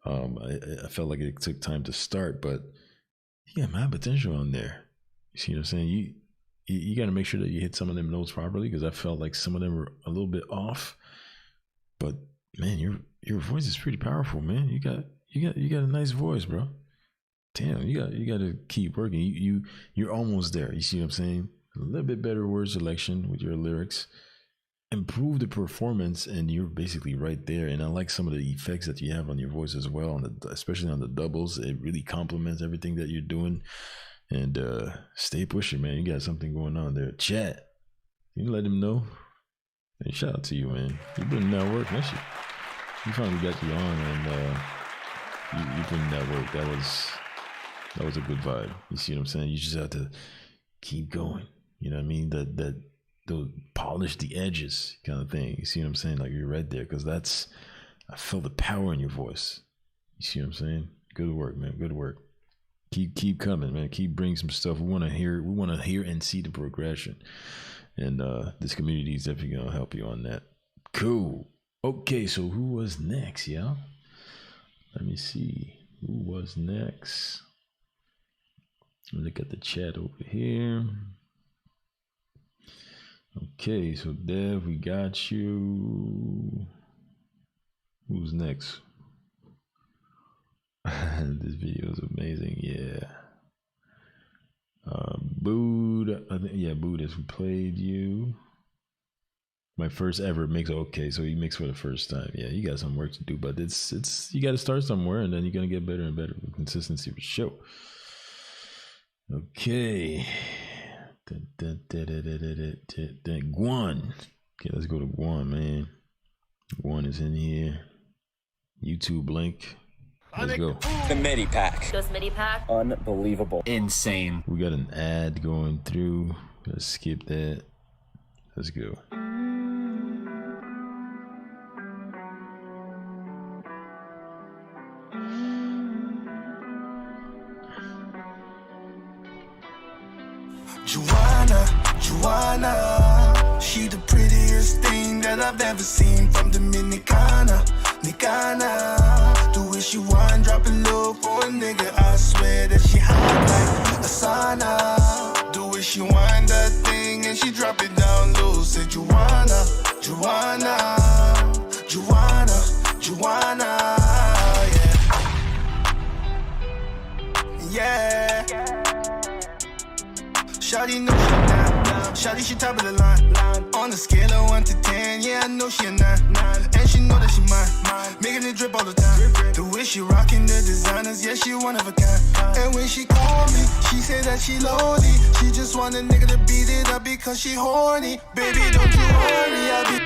I felt like it took time to start, but you got mad potential on there. You see what I'm saying? You got to make sure that you hit some of them notes properly, because I felt like some of them were a little bit off. But man, your voice is pretty powerful, man. You got a nice voice, bro. Damn, you got to keep working. You're almost there. You see what I'm saying? A little bit better word selection with your lyrics. Improve the performance, and you're basically right there. And I like some of the effects that you have on your voice as well, especially on the doubles. It really complements everything that you're doing. And stay pushing, man. You got something going on there. Chat, you let him know. Hey, shout out to you, man. You put in that work, man. You finally got you on, and you put in that work. That was a good vibe. You see what I'm saying? You just have to keep going. You know what I mean? That polish the edges kind of thing. You see what I'm saying? Like, you're right there, because I feel the power in your voice. You see what I'm saying? Good work, man. Good work. Keep coming, man. Keep bringing some stuff. We want to hear and see the progression. And this community is definitely gonna help you on that. Cool. Okay, so who was next, y'all? Let me see. Who was next? Look at the chat over here. Okay, so Dev, we got you. Who's next? This video is amazing, yeah. Bood, Bood has played you. My first ever mix. Okay, so you mix for the first time. Yeah, you got some work to do, but it's you got to start somewhere, and then you're gonna get better and better with consistency for sure. Okay. Guan. Okay, let's go to Guan, man. Guan is in here. YouTube link. Let's go.
The MIDI pack.
Goes MIDI pack.
Unbelievable. Insane.
We got an ad going through. Let's skip that. Let's go.
Joanna, she the prettiest thing that I've ever seen from Dominicana. The way she whine, drop it low for a nigga, I swear that she hot like a sauna. The way she whine that thing and she drop it down low. Say Joanna, yeah. Shawty know she down. Shawty, she top of the line. On the scale of 1 to 10, yeah, I know she a 9. And she know that she mine. Making it drip all the time. The way she rocking the designers, yeah, she one of a kind. And when she call me, she say that she lonely. She just want a nigga to beat it up because she horny. Baby, don't you worry, I'll be.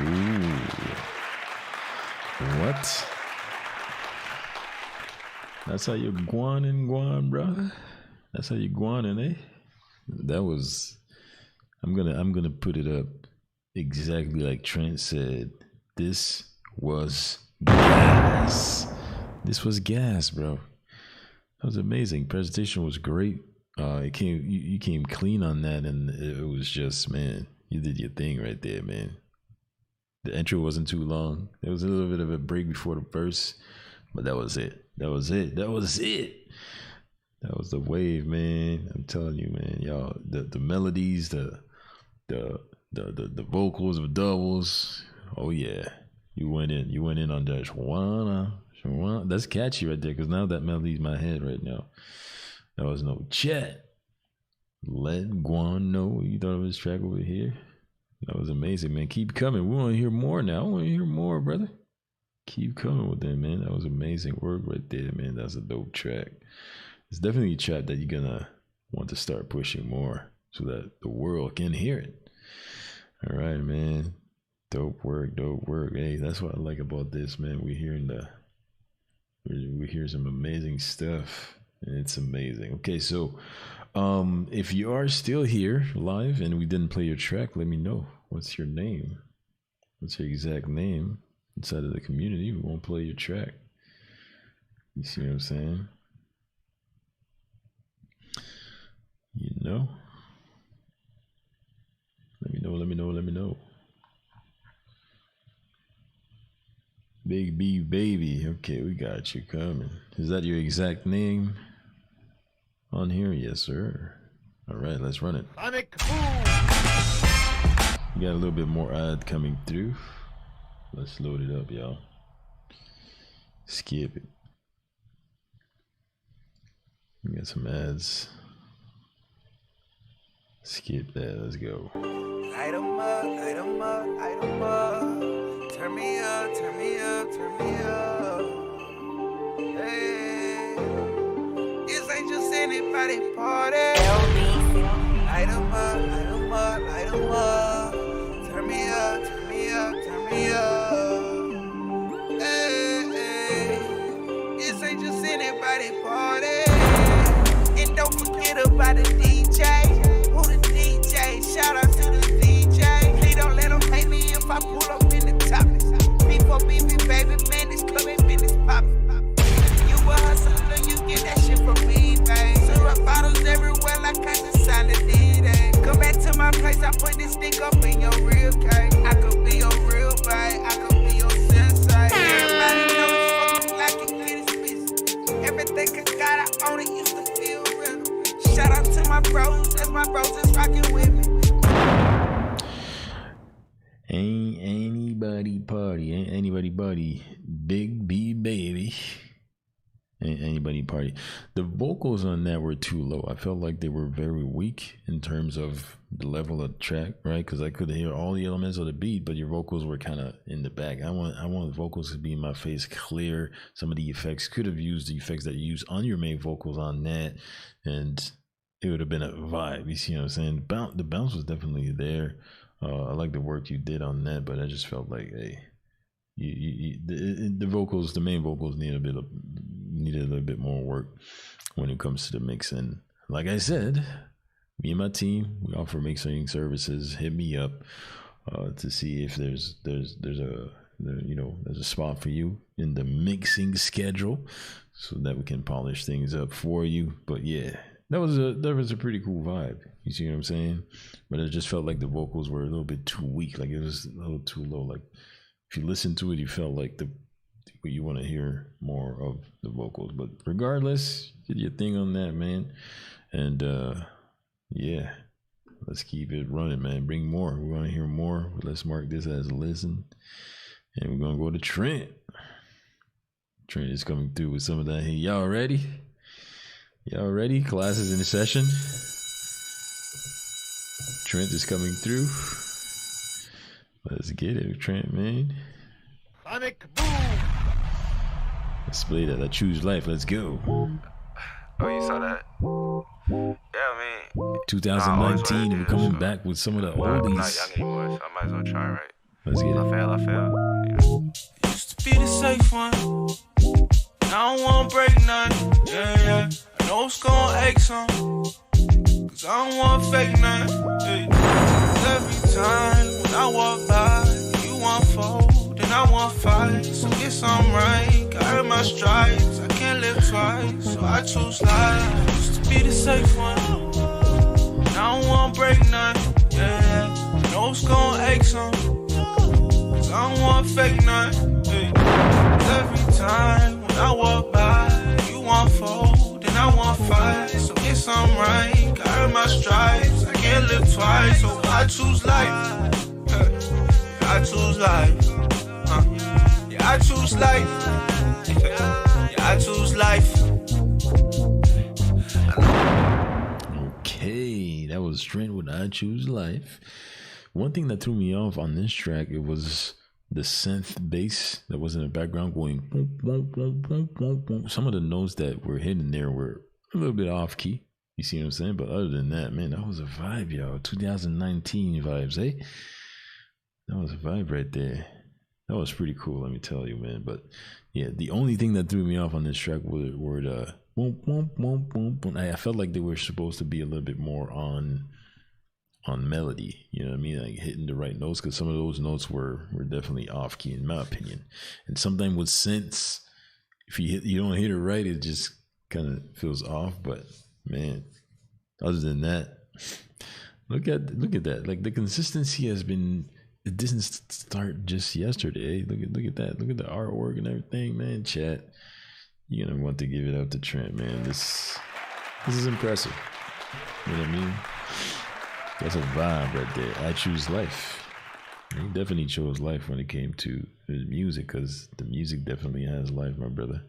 Ooh. What? That's how you guan, bro. That's how you guanin', eh? That was. I'm gonna put it up exactly like Trent said. This was gas. This was gas, bro. That was amazing. Presentation was great. You came clean on that, and it was just, man, you did your thing right there, man. The intro wasn't too long. There was a little bit of a break before the verse, but that was it. That was it. That was the wave, man. I'm telling you, man. Y'all, the melodies, the vocals of doubles. Oh yeah, you went in on that. Shawana. That's catchy right there, because now that melody's in my head right now. There was no chat. Let Guan know what you thought of his track over here. That was amazing, man. Keep coming. We want to hear more now. I want to hear more, brother. Keep coming with that, man. That was amazing work right there, man. That's a dope track. It's definitely a track that you're gonna want to start pushing more so that the world can hear it. All right, man. Dope work, dope work. Hey, that's what I like about this, man. We hear some amazing stuff, and it's amazing. Okay, so if you are still here live and we didn't play your track, let me know. What's your name? What's your exact name inside of the community? We won't play your track. You see what I'm saying? You know? Let me know, let me know, let me know. Big B baby. Okay, we got you coming. Is that your exact name on here? Yes, sir. All right, let's run it.
Sonic
We got a little bit more ad coming through. Let's load it up, y'all. Skip it. We got some ads. Skip that. Let's go.
Light 'em up, light 'em up, light 'em up. Turn me up, turn me up, turn me up. Hey, this ain't just anybody party. Light 'em up, light 'em up, light 'em up. Turn me up, turn me up, turn me up. Hey, hey, this ain't just anybody party. And don't forget about the DJ. Who the DJ? Shout out to the DJ. Please don't let them hate me if I pull up in the topics. Before BB, baby, man, this club ain't been this poppin'. You a hustler, you get that shit from me, babe. Syrup bottles everywhere like I just signed a D-Day. Come back to my place, I put this stick up in your real cake. I could be your real babe, I could be your sensei. Everybody know it's fucking like it get its business. Everything I got, I own it, used to feel real. Shout out to my bros, that's my bros that's rockin' with me.
Ain't anybody party, ain't anybody buddy. Big B baby. Ain't anybody party. The vocals on that were too low. I felt like they were very weak in terms of the level of track, right? Because I could hear all the elements of the beat, but your vocals were kind of in the back. I want vocals to be in my face, clear. Some of the effects could have used the effects that you use on your main vocals on that, and it would have been a vibe. You see what I'm saying? The bounce was definitely there. I like the work you did on that, but I just felt like, hey, the vocals, the main vocals needed a little bit more work when it comes to the mix. And like I said, me and my team, we offer mixing services. Hit me up to see if there's a spot for you in the mixing schedule, so that we can polish things up for you. But yeah, that was a pretty cool vibe. You see what I'm saying? But it just felt like the vocals were a little bit too weak. Like it was a little too low. Like if you listen to it, you felt like you want to hear more of the vocals. But regardless, did your thing on that, man. And yeah, let's keep it running, man. Bring more. We want to hear more. Let's mark this as a listen. And we're gonna go to Trent. Trent is coming through with some of that. Hey, y'all ready? Y'all ready? Classes in session. Trent is coming through. Let's get it, Trent, man.
Sonic boom.
Let's play that. I choose life. Let's go.
Oh, you saw that? Yeah, I mean,
2019, and we're coming back with some of the oldies.
I'm not young anymore, so I might as well try, right?
Let's get it.
I fail. Yeah.
Used to be the safe one. Now I don't wanna break none. Yeah. I know it's gonna ache some. Cause I don't wanna fake none. Yeah. Every time when I walk by, you want fold, and I want fight. So get some right. I earned my stripes. I can't live twice, so I choose life. Used to be the safe one. Now I don't wanna break none. Yeah. I know it's gonna ache some. Cause I don't wanna fake none. Yeah. Every time when I walk by, you want fold, and I want fight. So get some right. I earned my stripes. I can't live twice, so I choose life. I choose life. Yeah, I choose life. Yeah, I choose life.
Okay. that was Trent with I Choose Life. One thing that threw me off on this track, it was the synth bass that was in the background going boom, boom, boom, boom, boom, boom. Some of the notes that were hidden there were a little bit off key. You see what I'm saying? But other than that, man, that was a vibe, y'all. 2019 vibes, eh? That was a vibe right there. That was pretty cool, let me tell you, man. But yeah, the only thing that threw me off on this track were the boom, boom, boom, boom, boom. I felt like they were supposed to be a little bit more on melody, you know what I mean, like hitting the right notes, because some of those notes were definitely off key in my opinion. And sometimes with synths, if you don't hit it right, it just kind of feels off. But man, other than that, look at that. Like the consistency has been. It didn't start just yesterday. Look at that. Look at the artwork and everything, man. Chat, you're gonna want to give it up to Trent, man. This is impressive. You know what I mean? That's a vibe right there. I choose life. He definitely chose life when it came to his music, because the music definitely has life, my brother.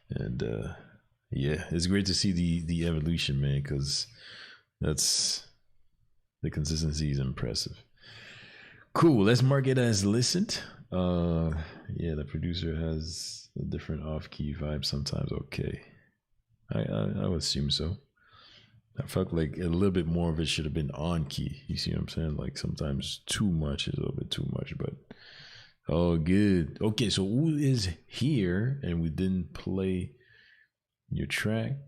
And yeah, it's great to see the evolution, man, because that's the consistency is impressive. Cool. Let's mark it as listened. Yeah, the producer has a different off-key vibe sometimes. Okay, I would assume so. I felt like a little bit more of it should have been on key. You see what I'm saying? Like sometimes too much is a little bit too much, but oh, good. Okay, so who is here? And we didn't play your track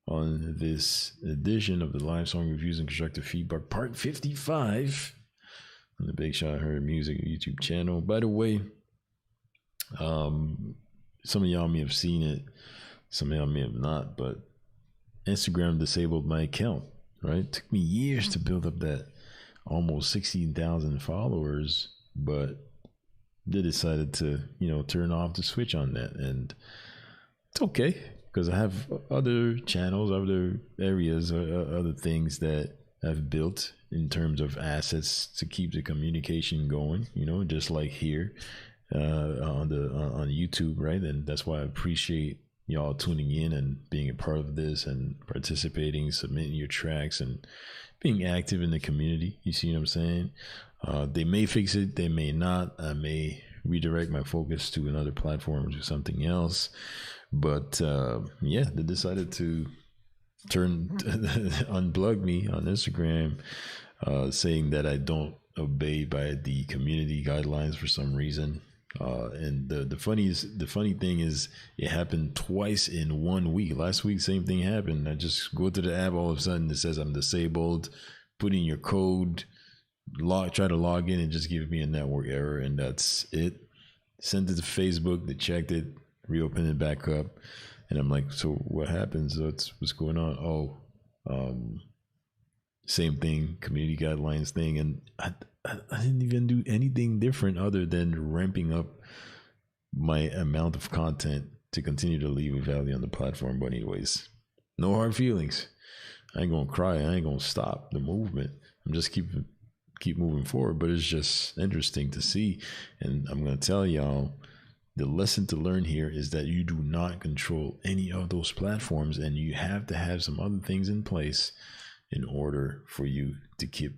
on this edition of the Live Song Reviews and Constructive Feedback, part 55 on the Big Shot Heard Music YouTube channel. By the way, some of y'all may have seen it, some of y'all may have not, but Instagram disabled my account, right? It took me years to build up that almost 16,000 followers, but they decided to, turn off the switch on that. And it's okay, because I have other channels, other areas, other things that I've built in terms of assets to keep the communication going, just like here on YouTube, right? And that's why I appreciate y'all tuning in and being a part of this and participating, submitting your tracks and being active in the community. You see what I'm saying? They may fix it, they may not. I may redirect my focus to another platform or something else. But yeah, they decided to unplug me on Instagram, saying that I don't obey by the community guidelines for some reason. And the funny thing is, it happened twice in 1 week. Last week, same thing happened. I just go to the app, all of a sudden it says I'm disabled. Put in your code, try to log in, and just give me a network error, and that's it. Sent it to Facebook, they checked it, reopened it back up, and I'm like, so what happens? What's going on? Oh, same thing, community guidelines thing, and I didn't even do anything different other than ramping up my amount of content to continue to leave a value on the platform. But anyways, no hard feelings. I ain't gonna cry. I ain't gonna stop the movement. I'm just keep moving forward. But it's just interesting to see, and I'm gonna tell y'all, the lesson to learn here is that you do not control any of those platforms, and you have to have some other things in place in order for you to keep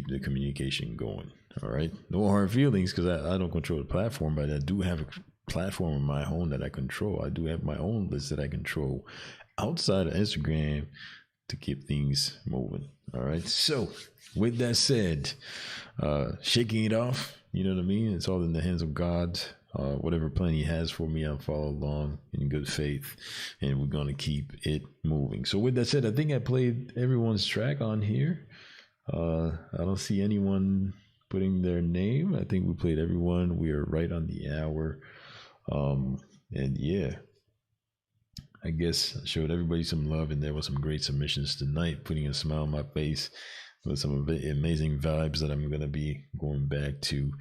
the communication going. All right, no hard feelings, because I don't control the platform, but I do have a platform of my own that I control. I do have my own list that I control outside of Instagram to keep things moving. All right, so with that said, shaking it off, you know what I mean? It's all in the hands of God. Whatever plan he has for me, I'll follow along in good faith, and we're going to keep it moving. So with that said, I think I played everyone's track on here. I don't see anyone putting their name. I think we played everyone. We are right on the hour. And yeah, I guess I showed everybody some love, and there was some great submissions tonight, putting a smile on my face with some amazing vibes that I'm going to be going back to.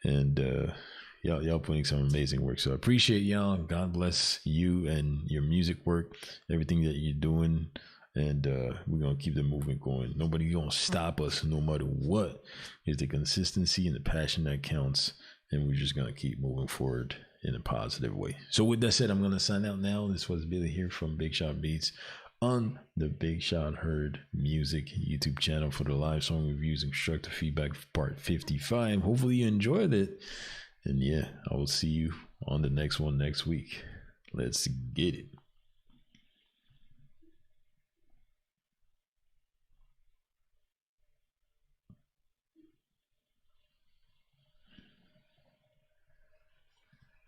And, y'all putting some amazing work. So I appreciate y'all. God bless you and your music work, everything that you're doing. And we're going to keep the movement going. Nobody going to stop us no matter what. It's the consistency and the passion that counts. And we're just going to keep moving forward in a positive way. So with that said, I'm going to sign out now. This was Billy here from Big Shot Beats. on the Big Shot Heard Music YouTube channel for the live song reviews and constructive feedback part 55. Hopefully you enjoyed it. And yeah, I will see you on the next one next week. Let's get it.